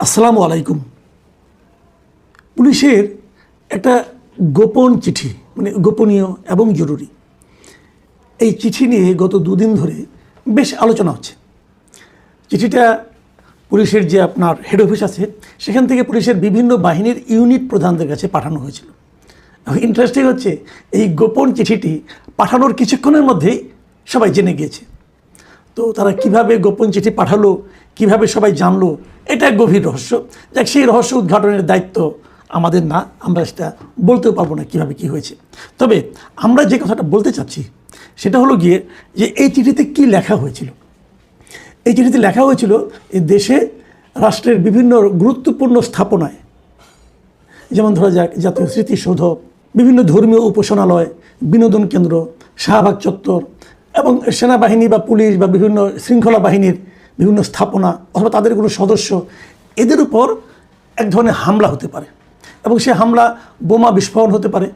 আসসালামু আলাইকুম। পুলিশের একটা গোপন চিঠি, মানে গোপনীয় এবং জরুরি, এই চিঠি নিয়ে গত দুদিন ধরে বেশ আলোচনা হচ্ছে। চিঠিটা পুলিশের যে আপনার হেড অফিস আছে সেখান থেকে পুলিশের বিভিন্ন বাহিনীর ইউনিট প্রধানদের কাছে পাঠানো হয়েছিল। ইন্টারেস্টিং হচ্ছে, এই গোপন চিঠিটি পাঠানোর কিছুক্ষণের মধ্যেই সবাই জেনে গিয়েছে। তো তারা কিভাবে গোপন চিঠি পাঠালো, কিভাবে সবাই জানলো, এটা এক গভীর রহস্য। যাক, সেই রহস্য উদ্ঘাটনের দায়িত্ব আমাদের না, আমরা সেটা বলতেও পারবো না কীভাবে কী হয়েছে। তবে আমরা যে কথাটা বলতে চাচ্ছি সেটা হলো গিয়ে যে এই চিঠিতে কি লেখা হয়েছিল। এই চিঠিতে লেখা হয়েছিল এই দেশে রাষ্ট্রের বিভিন্ন গুরুত্বপূর্ণ স্থাপনায়, যেমন ধরা যাক জাতীয় স্মৃতিসৌধ, বিভিন্ন ধর্মীয় উপাসনালয়, বিনোদন কেন্দ্র, শাহবাগ চত্বর এবং সেনাবাহিনী বা পুলিশ বা বিভিন্ন শৃঙ্খলা বাহিনীর বিভিন্ন স্থাপনা অথবা তাদের কোনো সদস্য, এদের উপর এক ধরনের হামলা হতে পারে এবং সে হামলা বোমা বিস্ফোরণ হতে পারে,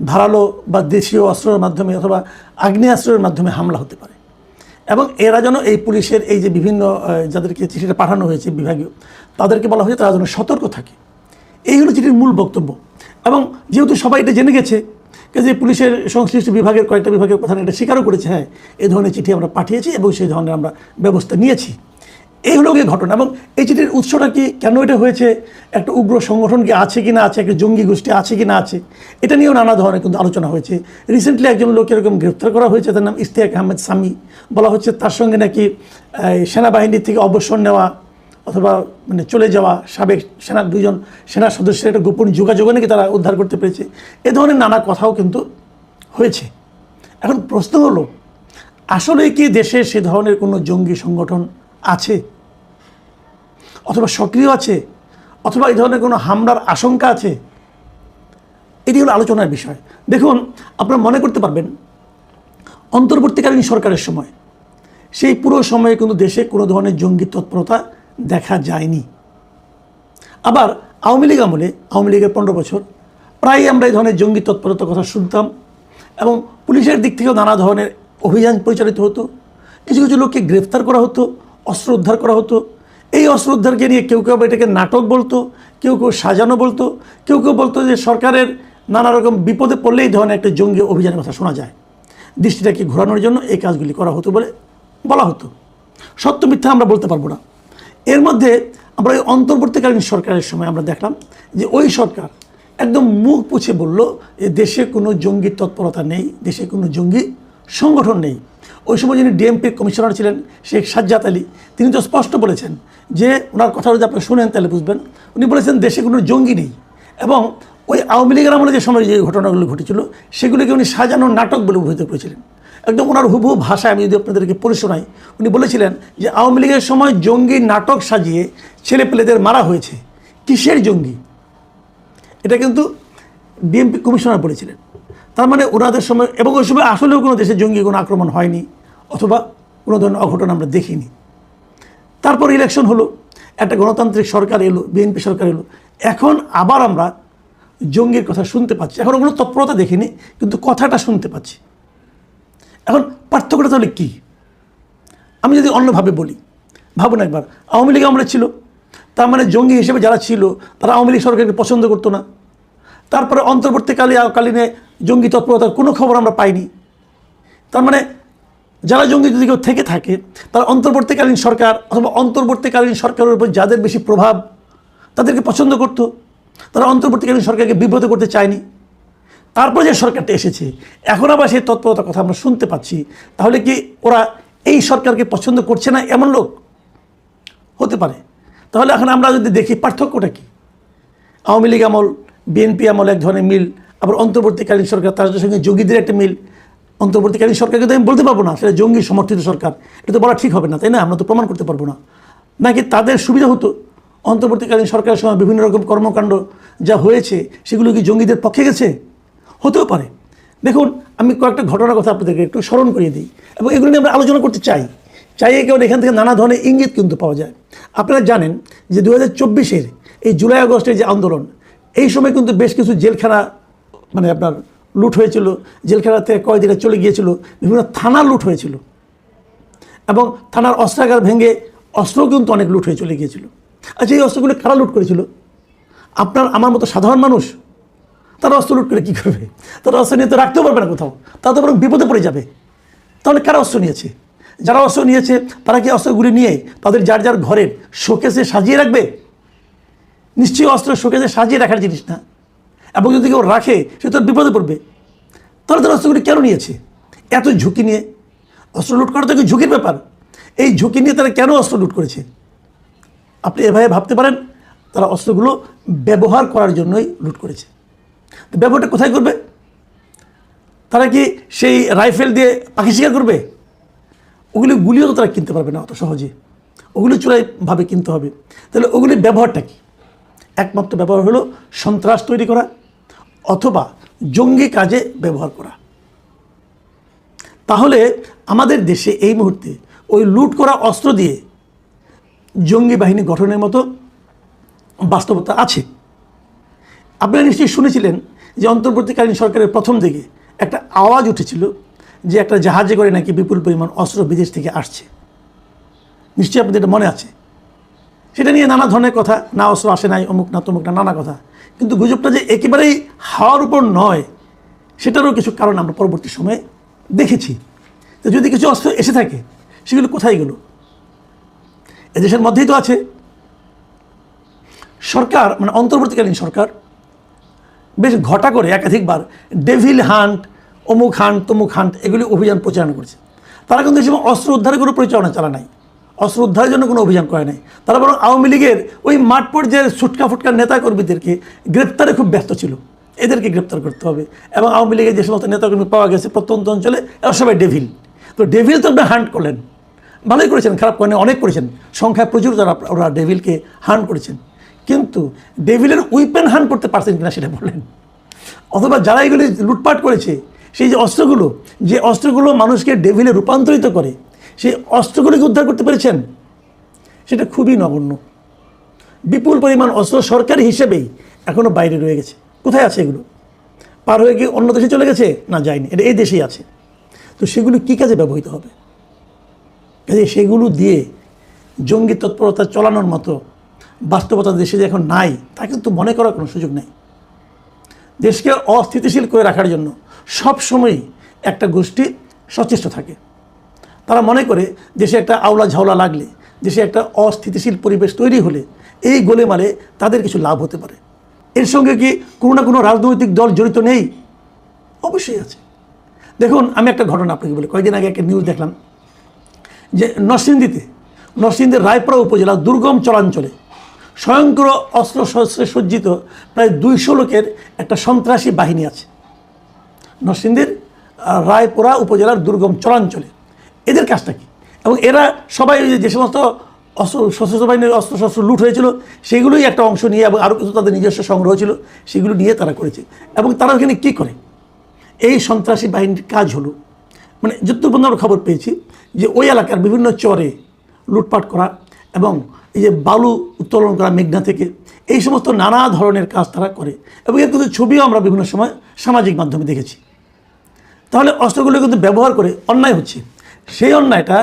ধারালো বা দেশীয় অস্ত্রের মাধ্যমে অথবা আগ্নেয়াস্ত্রের মাধ্যমে হামলা হতে পারে। এবং এরা যেন এই পুলিশের এই যে বিভিন্ন যাদেরকে চিঠিটা পাঠানো হয়েছে বিভাগীয়, তাদেরকে বলা হয়েছে তারা যেন সতর্ক থাকে। এই হলো চিঠির মূল বক্তব্য। এবং যেহেতু সবাই এটা জেনে গেছে যে পুলিশের সংশ্লিষ্ট বিভাগের কয়েকটা বিভাগের প্রধান এটা স্বীকারও করেছে, হ্যাঁ এই ধরনের চিঠি আমরা পাঠিয়েছি এবং সেই ধরনের আমরা ব্যবস্থা নিয়েছি। এই হলো গিয়ে ঘটনা। এবং এই চিঠির উৎসটা কি, কেন এটা হয়েছে, একটা উগ্র সংগঠন কি আছে কি না আছে, একটা জঙ্গি গোষ্ঠী আছে কি না আছে, এটা নিয়েও নানা ধরনের কিন্তু আলোচনা হয়েছে। রিসেন্টলি একজন লোক এরকম গ্রেপ্তার করা হয়েছে, তার নাম ইশতিয়াক আহমেদ সামি। বলা হচ্ছে তার সঙ্গে নাকি সেনাবাহিনী থেকে অবসর নেওয়া অথবা মানে চলে যাওয়া সাবেক সেনার দুজন সেনা সদস্যের একটা গোপন যোগাযোগে নাকি তারা উদ্ধার করতে পেরেছে। এ ধরনের নানা কথাও কিন্তু হয়েছে। এখন প্রশ্ন হলো, আসলে কি দেশে সে ধরনের কোনো জঙ্গি সংগঠন আছে অথবা সক্রিয় আছে অথবা এই ধরনের কোনো হামলার আশঙ্কা আছে? এটি হলো আলোচনার বিষয়। দেখুন, আপনারা মনে করতে পারবেন অন্তর্বর্তীকালীন সরকারের সময়, সেই পুরো সময়ে কিন্তু দেশে কোনো ধরনের জঙ্গি তৎপরতা দেখা যায়নি। আবার আওয়ামী লীগ আমলে, আওয়ামী লীগের 15 বছর প্রায় আমরা এই ধরনের জঙ্গি তৎপরতার কথা শুনতাম এবং পুলিশের দিক থেকেও নানা ধরনের অভিযান পরিচালিত হতো। কিছু কিছু লোককে গ্রেফতার করা হতো, অস্ত্র উদ্ধার করা হতো। এই অস্ত্র উদ্ধারকে নিয়ে কেউ কেউ এটাকে নাটক বলতো, কেউ কেউ সাজানো বলতো, কেউ কেউ বলতো যে সরকারের নানা রকম বিপদে পড়লে এই ধরনের একটা জঙ্গি অভিযানের কথা শোনা যায়, দৃষ্টিটাকে ঘোরানোর জন্য এই কাজগুলি করা হতো বলে বলা হতো। সত্য মিথ্যা আমরা বলতে পারবো না। এর মধ্যে আমরা ওই অন্তর্বর্তীকালীন সরকারের সময় আমরা দেখলাম যে ওই সরকার একদম মুখ পুছে বলল যে দেশে কোনো জঙ্গি তৎপরতা নেই, দেশে কোনো জঙ্গি সংগঠন নেই। ওই সময় যিনি ডিএমপির কমিশনার ছিলেন শেখ সাজ্জাদ আলী, তিনি তো স্পষ্ট বলেছেন যে, ওনার কথা যদি আপনি শুনেন তাহলে বুঝবেন, উনি বলেছেন দেশে কোনো জঙ্গি নেই। এবং ওই আওয়ামী লীগের আমলে যে সময় যে ঘটনাগুলো ঘটেছিল সেগুলিকে উনি সাজানো নাটক বলে অভিহিত করেছিলেন। একদম ওনার হুবহু ভাষায় আমি যদি আপনাদেরকে পড়ে শোনাই, উনি বলেছিলেন যে আওয়ামী লীগের সময় জঙ্গি নাটক সাজিয়ে ছেলেপেলেদের মারা হয়েছে। কিসের জঙ্গি? এটা কিন্তু ডিএমপি কমিশনার বলেছিলেন। তার মানে ওনাদের সময়, এবং ওই সময় আসলেও কোনো দেশে জঙ্গি কোনো আক্রমণ হয়নি অথবা কোনো ধরনের অঘটন আমরা দেখিনি। তারপর ইলেকশন হলো, একটা গণতান্ত্রিক সরকার এলো, বিএনপি সরকার এলো, এখন আবার আমরা জঙ্গির কথা শুনতে পাচ্ছি। এখন কোনো তৎপরতা দেখিনি, কিন্তু কথাটা শুনতে পাচ্ছি। এখন পার্থক্যটা তাহলে কী? আমি যদি অন্যভাবে বলি, ভাবুন একবার, আওয়ামী লীগ আমলে ছিল, তার মানে জঙ্গি হিসেবে যারা ছিল তারা আওয়ামী লীগ সরকারকে পছন্দ করতো না। তারপরে অন্তর্বর্তীকালীনে জঙ্গি তৎপরতার কোনো খবর আমরা পাইনি। তার মানে যারা জঙ্গি যদি কেউ থেকে থাকে, তারা অন্তর্বর্তীকালীন সরকার অথবা অন্তর্বর্তীকালীন সরকারের উপর যাদের বেশি প্রভাব তাদেরকে পছন্দ করতো, তারা অন্তর্বর্তীকালীন সরকারকে বিব্রত করতে চায়নি। তারপর যে সরকারটা এসেছে, এখন আবার সেই তৎপরতার কথা আমরা শুনতে পাচ্ছি। তাহলে কি ওরা এই সরকারকে পছন্দ করছে না এমন লোক হতে পারে? তাহলে এখন আমরা যদি দেখি পার্থক্যটা কী? আওয়ামী লীগ আমল, বিএনপি আমল এক ধরনের মিল, আবার অন্তর্বর্তীকালীন সরকার তাদের সঙ্গে জঙ্গিদের একটা মিল। অন্তর্বর্তীকালীন সরকারকে তো আমি বলতে পারবো না সেটা জঙ্গি সমর্থিত সরকার, এটা তো বলা ঠিক হবে না, তাই না? আমরা তো প্রমাণ করতে পারবো না। নাকি তাদের সুবিধা হতো অন্তর্বর্তীকালীন সরকারের সময় বিভিন্ন রকম কর্মকাণ্ড যা হয়েছে সেগুলো কি জঙ্গিদের পক্ষে গেছে? হতেও পারে। দেখুন, আমি কয়েকটা ঘটনার কথা আপনাদেরকে একটু স্মরণ করিয়ে দিই এবং এগুলো নিয়ে আমরা আলোচনা করতে চাই। কেবল এখান থেকে নানা ধরনের ইঙ্গিত কিন্তু পাওয়া যায়। আপনারা জানেন যে 2024-এর এই জুলাই আগস্টের যে আন্দোলন, এই সময় কিন্তু বেশ কিছু জেলখানা মানে আপনার লুট হয়েছিল, জেলখানাতে কয়েদিরা চলে গিয়েছিল, বিভিন্ন থানা লুট হয়েছিল এবং থানার অস্ত্রাগার ভেঙে অস্ত্রও কিন্তু অনেক লুট হয়ে চলে গিয়েছিল। আচ্ছা, এই অস্ত্রগুলো কারা লুট করেছিল? আপনার আমার মতো সাধারণ মানুষ? তারা অস্ত্র লুট করে কী করবে? তারা অস্ত্র নিয়ে তো রাখতেও পারবে না কোথাও, তারা তো বরং বিপদে পড়ে যাবে। তাহলে কারা অস্ত্র নিয়েছে? যারা অস্ত্র নিয়েছে তারা কি অস্ত্রগুলি নিয়ে তাদের যার যার ঘরের শোকেসে সাজিয়ে রাখবে? নিশ্চয়ই অস্ত্র শোকেসে সাজিয়ে রাখার জিনিস না, এবং যদি কেউ রাখে সে তো বিপদে পড়বে। তাহলে তারা অস্ত্রগুলি কেন নিয়েছে? এত ঝুঁকি নিয়ে অস্ত্র লুট করা তো একটু ঝুঁকির ব্যাপার। এই ঝুঁকি নিয়ে তারা কেন অস্ত্র লুট করেছে? আপনি এভাবে ভাবতে পারেন, তারা অস্ত্রগুলো ব্যবহার করার জন্যই লুট করেছে। তো ব্যবহারটা কোথায় করবে? তারা কি সেই রাইফেল দিয়ে পাখি শিকার করবে? ওগুলি গুলিও তো তারা কিনতে পারবে না অত সহজে, ওগুলি চোরাইভাবে কিনতে হবে। তাহলে ওগুলির ব্যবহারটা কি? একমাত্র ব্যবহার হলো সন্ত্রাস তৈরি করা অথবা জঙ্গি কাজে ব্যবহার করা। তাহলে আমাদের দেশে এই মুহূর্তে ওই লুট করা অস্ত্র দিয়ে জঙ্গি বাহিনী গঠনের মতো বাস্তবতা আছে। আপনারা নিশ্চয়ই শুনেছিলেন যে অন্তর্বর্তীকালীন সরকারের প্রথম দিকে একটা আওয়াজ উঠেছিল যে একটা জাহাজে করে নাকি বিপুল পরিমাণ অস্ত্র বিদেশ থেকে আসছে। নিশ্চয়ই আপনাদের এটা মনে আছে। সেটা নিয়ে নানা ধরনের কথা, না অস্ত্র আসে নাই, অমুক না তমুক না, নানা কথা। কিন্তু গুজবটা যে একেবারেই হাওয়ার উপর নয়, সেটারও কিছু কারণ আমরা পরবর্তী সময়ে দেখেছি। তো যদি কিছু অস্ত্র এসে থাকে, সেগুলো কোথায় গেল? এদেশের মধ্যেই তো আছে। সরকার মানে অন্তর্বর্তীকালীন সরকার বেশ ঘটা করে একাধিকবার ডেভিল হান্ট, অমুক হান্ট তমুক হান্ট এগুলি অভিযান পরিচালনা করেছে। তারা কিন্তু এই সময় অস্ত্র উদ্ধারের কোনো পরিচালনা চালা নাই, অস্ত্র উদ্ধারের জন্য কোনো অভিযান করে নাই। তারা বরং আওয়ামী লীগের ওই মাঠ পর্যায়ের ছুটকা ফুটকা নেতাকর্মীদেরকে গ্রেপ্তারে খুব ব্যস্ত ছিল। এদেরকে গ্রেপ্তার করতে হবে, এবং আওয়ামী লীগের যে সমস্ত নেতাকর্মী পাওয়া গেছে প্রত্যন্ত অঞ্চলে, এরা সবাই ডেভিল। তো ডেভিল তো আপনি হান্ট করলেন, ভালোই করেছেন, খারাপ করেন, অনেক করেছেন, সংখ্যায় প্রচুর তারা ওরা ডেভিলকে হান্ট করেছেন। কিন্তু ডেভিলের উইপেন হান্ট করতে পারছেন কিনা সেটা বলেন। অথবা যারা এগুলি লুটপাট করেছে, সেই যে অস্ত্রগুলো, যে অস্ত্রগুলো মানুষকে ডেভিলে রূপান্তরিত করে, সেই অস্ত্রগুলিকে উদ্ধার করতে পেরেছেন? সেটা খুবই নগণ্য। বিপুল পরিমাণ অস্ত্র সরকারি হিসেবেই এখনও বাইরে রয়ে গেছে। কোথায় আছে এগুলো? পার হয়ে গিয়ে অন্য দেশে চলে গেছে? না, যায়নি, এটা এই দেশেই আছে। তো সেগুলো কী কাজে ব্যবহৃত হবে? কাজে সেগুলো দিয়ে জঙ্গি তৎপরতা চালানোর মতো বাস্তবতা দেশে যে এখন নাই, তা কিন্তু মনে করার কোনো সুযোগ নেই। দেশকে অস্থিতিশীল করে রাখার জন্য সবসময়ই একটা গোষ্ঠী সচেষ্ট থাকে। তারা মনে করে দেশে একটা আওলা ঝাওলা লাগলে, দেশে একটা অস্থিতিশীল পরিবেশ তৈরি হলে এই গোলেমালে তাদের কিছু লাভ হতে পারে। এর সঙ্গে কি কোনো না কোনো রাজনৈতিক দল জড়িত নেই? অবশ্যই আছে। দেখুন, আমি একটা ঘটনা আপনাকে বলি। কয়েকদিন আগে একটা নিউজ দেখলাম যে নরসিংদীর রায়পুরা উপজেলা দুর্গম চরাঞ্চলে স্বয়ংক্রিয় অস্ত্রশস্ত্রে সজ্জিত প্রায় 200 লোকের একটা সন্ত্রাসী বাহিনী আছে। নরসিংদীর রায়পুরা উপজেলার দুর্গম চরাঞ্চলে এদের কাজটা কি? এবং এরা সবাই যে সমস্ত সশস্ত্র বাহিনীর অস্ত্রশস্ত্র লুট হয়েছিল সেগুলোই একটা অংশ নিয়ে, এবং আরও কিছু তাদের নিজস্ব সংগ্রহ ছিল, সেগুলো নিয়ে তারা করেছে। এবং তারা ওখানে কী করে? এই সন্ত্রাসী বাহিনীর কাজ হলো, মানে যতদূর পর্যন্ত আমরা খবর পেয়েছি যে ওই এলাকার বিভিন্ন চরে লুটপাট করা, এবং এই যে বালু উত্তোলন করা মেঘনা থেকে, এই সমস্ত নানা ধরনের কাজ তারা করে। এবং এর কিন্তু ছবিও আমরা বিভিন্ন সময় সামাজিক মাধ্যমে দেখেছি। তাহলে অস্ত্রগুলো কিন্তু ব্যবহার করে অন্যায় হচ্ছে। সেই অন্যায়টা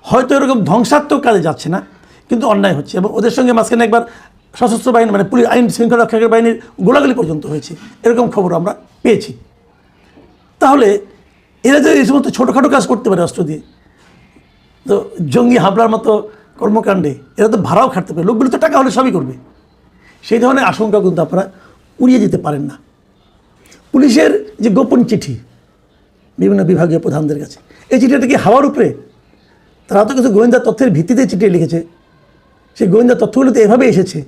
হয়তো এরকম ধ্বংসাত্মক কাজে যাচ্ছে না, কিন্তু অন্যায় হচ্ছে। এবং ওদের সঙ্গে মাঝখানে একবার সশস্ত্র বাহিনী মানে পুলিশ আইন শৃঙ্খলা রক্ষাকারী বাহিনীর গোলাগুলি পর্যন্ত হয়েছে, এরকম খবর আমরা পেয়েছি। তাহলে এরা যে এই সমস্ত ছোটোখাটো কাজ করতে পারে অস্ত্র দিয়ে, তো জঙ্গি হামলার মতো কর্মকাণ্ডে এরা তো ভাড়াও খাটতে পারে, লোকগুলো তো টাকা হলে সবই করবে। সেই ধরনের আশঙ্কা কিন্তু আপনারা উড়িয়ে দিতে পারেন না। পুলিশের যে গোপন চিঠি বিভিন্ন বিভাগীয় প্রধানদের কাছে, এই চিঠিটা কি হাওয়ার উপরে? তারা তো কিছু গোয়েন্দা তথ্যের ভিত্তিতে চিঠি লিখেছে, সেই গোয়েন্দা তথ্যগুলো তো এভাবে এসেছে।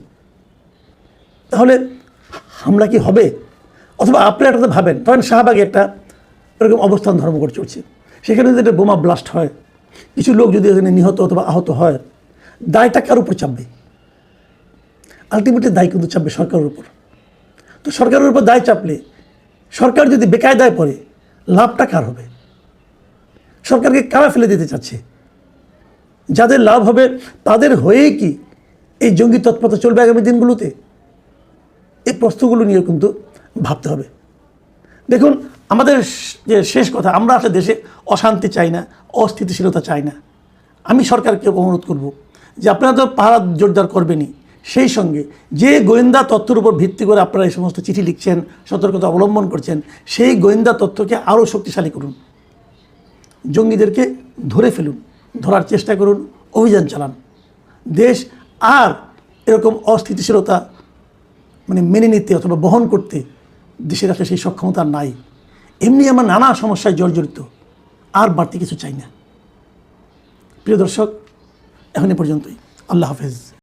তাহলে হামলা কি হবে? অথবা আপনি একটা ভাবেন, তখন শাহবাগে একটা এরকম অবস্থান ধর্মঘট চলছে, সেখানে যদি একটা বোমা ব্লাস্ট হয়, কিছু লোক যদি এখানে নিহত অথবা আহত হয়, দায়টা কার উপর চাপবে? আলটিমেটলি দায় কিন্তু চাপবে সরকারের উপর। তো সরকারের উপর দায় চাপলে সরকার যদি বেকায়দায় পড়ে, লাভটা কার হবে? সরকারকে কারা ফেলে দিতে চাচ্ছে? যাদের লাভ হবে তাদের হয়েই কি এই জঙ্গি তৎপরতা চলবে আগামী দিনগুলোতে? এই প্রশ্নগুলো নিয়ে কিন্তু ভাবতে হবে। দেখুন, আমাদের যে শেষ কথা, আমরা আসলে দেশে অশান্তি চাই না, অস্থিতিশীলতা চাই না। আমি সরকারকে অনুরোধ করব যে আপনারা তো পাহারা জোরদার করবেনই, সেই সঙ্গে যে গোয়েন্দা তথ্যের উপর ভিত্তি করে আপনারা এই সমস্ত চিঠি লিখছেন, সতর্কতা অবলম্বন করছেন, সেই গোয়েন্দা তথ্যকে আরও শক্তিশালী করুন। জঙ্গিদেরকে ধরে ফেলুন, ধরার চেষ্টা করুন, অভিযান চালান। দেশ আর এরকম অস্থিতিশীলতা মেনে নিতে অথবা বহন করতে দেশের আসলে সেই সক্ষমতা নাই। এমনি আমরা নানা সমস্যায় জর্জরিত, আর বাড়তি কিছু চাই না। প্রিয় দর্শক, এখন এ পর্যন্তই। আল্লাহ হাফেজ।